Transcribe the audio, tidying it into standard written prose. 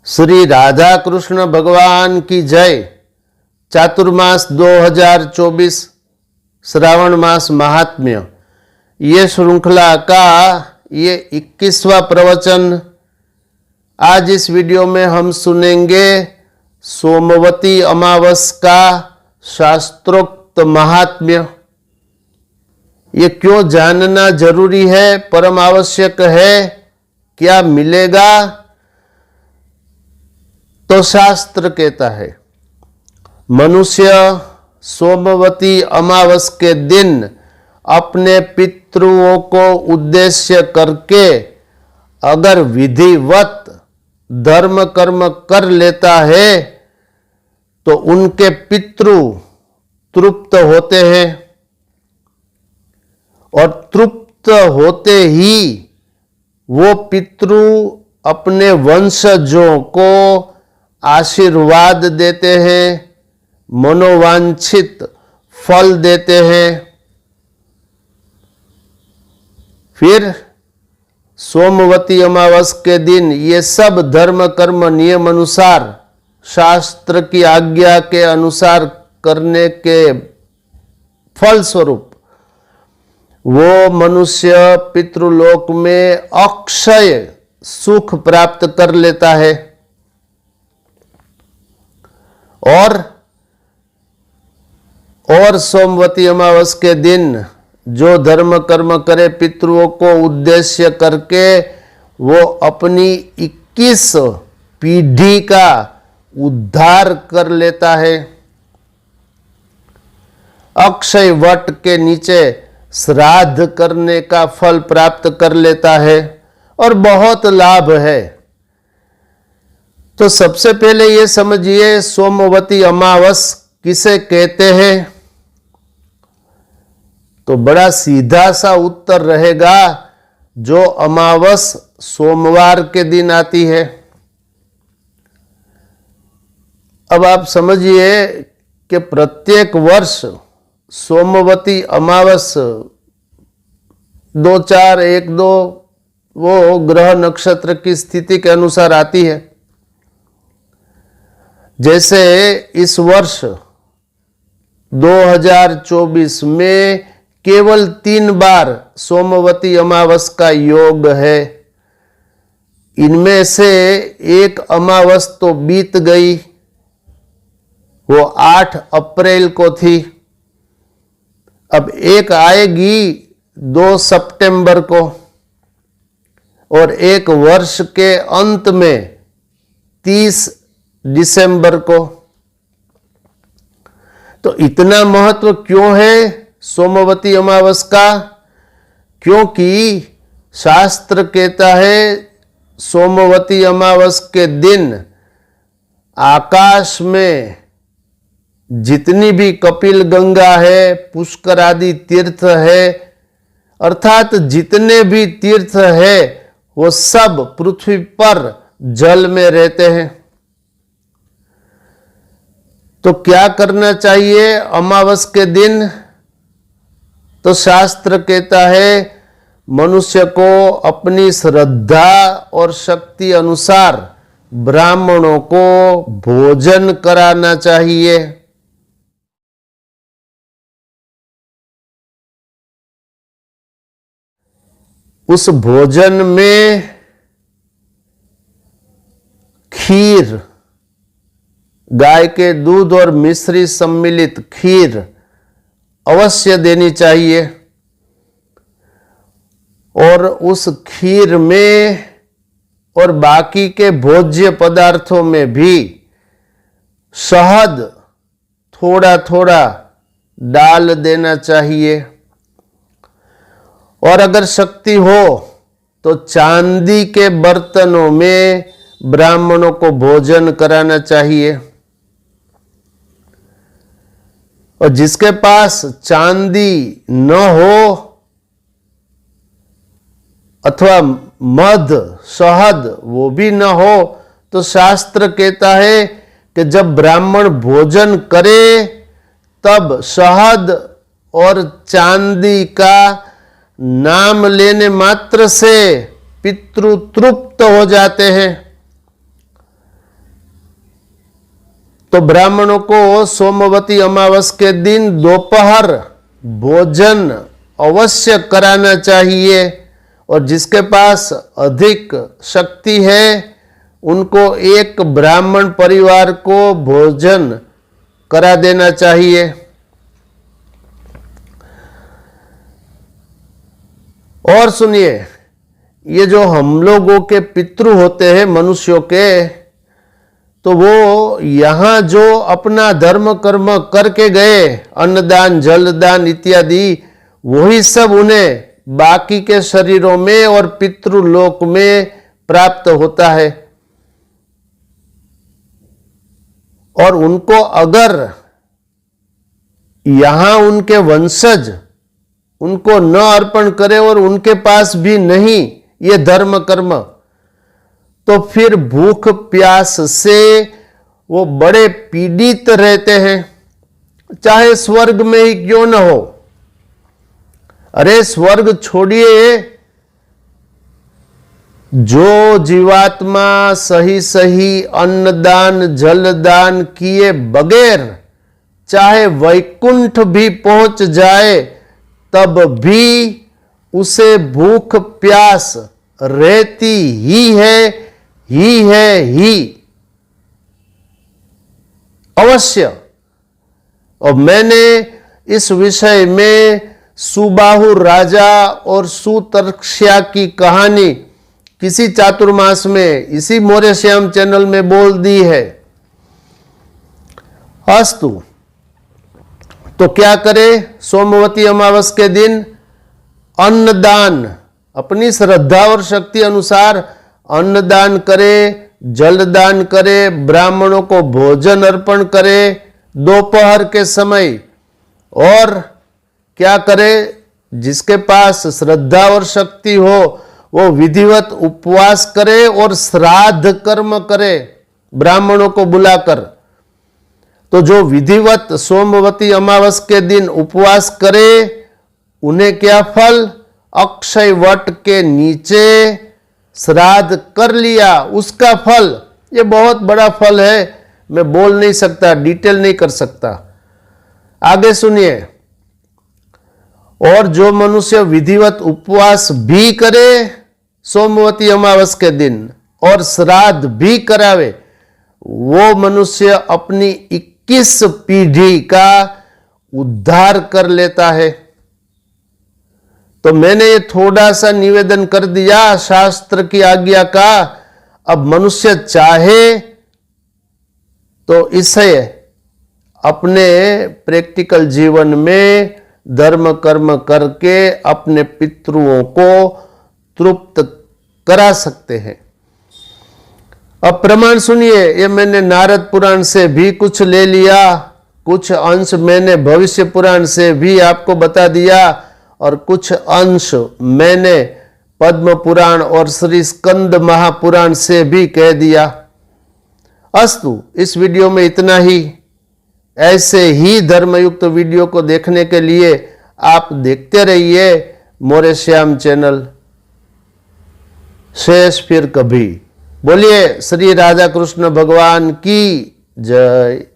श्री राधा कृष्ण भगवान की जय। चातुर्मास 2024 श्रावण मास महात्म्य, ये श्रृंखला का ये 21वां प्रवचन। आज इस वीडियो में हम सुनेंगे सोमवती अमावस का शास्त्रोक्त महात्म्य। ये क्यों जानना जरूरी है, परम आवश्यक है, क्या मिलेगा? तो शास्त्र कहता है मनुष्य सोमवती अमावस के दिन अपने पितृओं को उद्देश्य करके अगर विधिवत धर्म कर्म कर लेता है तो उनके पितृ तृप्त होते हैं और तृप्त होते ही वो पितृ अपने वंशजों को आशीर्वाद देते हैं, मनोवांछित फल देते हैं। फिर सोमवती अमावस के दिन ये सब धर्म कर्म नियम अनुसार, शास्त्र की आज्ञा के अनुसार करने के फल स्वरूप वो मनुष्य पितृलोक में अक्षय सुख प्राप्त कर लेता है। और सोमवती अमावस के दिन जो धर्म कर्म करे पितृओं को उद्देश्य करके, वो अपनी 21 पीढ़ी का उद्धार कर लेता है। अक्षय वट के नीचे श्राद्ध करने का फल प्राप्त कर लेता है और बहुत लाभ है। तो सबसे पहले ये समझिए सोमवती अमावस किसे कहते हैं। तो बड़ा सीधा सा उत्तर रहेगा, जो अमावस सोमवार के दिन आती है। अब आप समझिए कि प्रत्येक वर्ष सोमवती अमावस 2, 4, 1, 2 वो ग्रह नक्षत्र की स्थिति के अनुसार आती है। जैसे इस वर्ष 2024 में केवल 3 बार सोमवती अमावस का योग है। इनमें से एक अमावस तो बीत गई, वो 8 अप्रैल को थी। अब एक आएगी 2 सितंबर को और एक वर्ष के अंत में 30 दिसंबर को। तो इतना महत्व क्यों है सोमवती अमावस का? क्योंकि शास्त्र कहता है सोमवती अमावस के दिन आकाश में जितनी भी कपिल गंगा है, पुष्कर आदि तीर्थ है, अर्थात जितने भी तीर्थ है वो सब पृथ्वी पर जल में रहते हैं। तो क्या करना चाहिए अमावस के दिन? तो शास्त्र कहता है मनुष्य को अपनी श्रद्धा और शक्ति अनुसार ब्राह्मणों को भोजन कराना चाहिए। उस भोजन में खीर, गाय के दूध और मिश्री सम्मिलित खीर अवश्य देनी चाहिए। और उस खीर में और बाकी के भोज्य पदार्थों में भी शहद थोड़ा थोड़ा डाल देना चाहिए। और अगर शक्ति हो तो चांदी के बर्तनों में ब्राह्मणों को भोजन कराना चाहिए। और जिसके पास चांदी न हो अथवा मध, शहद वो भी न हो, तो शास्त्र कहता है कि जब ब्राह्मण भोजन करे तब शहद और चांदी का नाम लेने मात्र से पितृ तृप्त हो जाते हैं। तो ब्राह्मणों को सोमवती अमावस के दिन दोपहर भोजन अवश्य कराना चाहिए, और जिसके पास अधिक शक्ति है उनको एक ब्राह्मण परिवार को भोजन करा देना चाहिए। और सुनिए, ये जो हम लोगों के पितृ होते हैं मनुष्यों के, तो वो यहाँ जो अपना धर्म कर्म करके गए, अन्नदान जलदान इत्यादि, वही सब उन्हें बाकी के शरीरों में और पितृलोक में प्राप्त होता है। और उनको अगर यहां उनके वंशज उनको न अर्पण करे और उनके पास भी नहीं ये धर्म कर्म, तो फिर भूख प्यास से वो बड़े पीड़ित रहते हैं, चाहे स्वर्ग में ही क्यों न हो। अरे स्वर्ग छोड़िए, जो जीवात्मा सही सही अन्नदान जलदान किए बगैर चाहे वैकुंठ भी पहुंच जाए, तब भी उसे भूख प्यास रहती ही है अवश्य। और मैंने इस विषय में सुबाहु राजा और सुतर्क्ष्या की कहानी किसी चातुर्मास में इसी मोरे श्याम चैनल में बोल दी है। अस्तु, तो क्या करे? सोमवती अमावस के दिन अन्नदान, अपनी श्रद्धा और शक्ति अनुसार अन्नदान करे, जलदान करे, ब्राह्मणों को भोजन अर्पण करे दोपहर के समय। और क्या करे? जिसके पास श्रद्धा और शक्ति हो वो विधिवत उपवास करे और श्राद्ध कर्म करे ब्राह्मणों को बुलाकर। तो जो विधिवत सोमवती अमावस के दिन उपवास करे उन्हें क्या फल? अक्षय वट के नीचे श्राद्ध कर लिया उसका फल। ये बहुत बड़ा फल है, मैं बोल नहीं सकता, डिटेल नहीं कर सकता। आगे सुनिए, और जो मनुष्य विधिवत उपवास भी करे सोमवती अमावस के दिन और श्राद्ध भी करावे, वो मनुष्य अपनी 21 पीढ़ी का उद्धार कर लेता है। तो मैंने ये थोड़ा सा निवेदन कर दिया शास्त्र की आज्ञा का। अब मनुष्य चाहे तो इसे अपने प्रैक्टिकल जीवन में धर्म कर्म करके अपने पितरों को तृप्त करा सकते हैं। अब प्रमाण सुनिए, ये मैंने नारद पुराण से भी कुछ ले लिया, कुछ अंश मैंने भविष्य पुराण से भी आपको बता दिया, और कुछ अंश मैंने पद्म पुराण और श्री स्कंद महापुराण से भी कह दिया। अस्तु, इस वीडियो में इतना ही। ऐसे ही धर्मयुक्त वीडियो को देखने के लिए आप देखते रहिए मोरे श्याम चैनल। शेष फिर कभी। बोलिए श्री राधा कृष्ण भगवान की जय।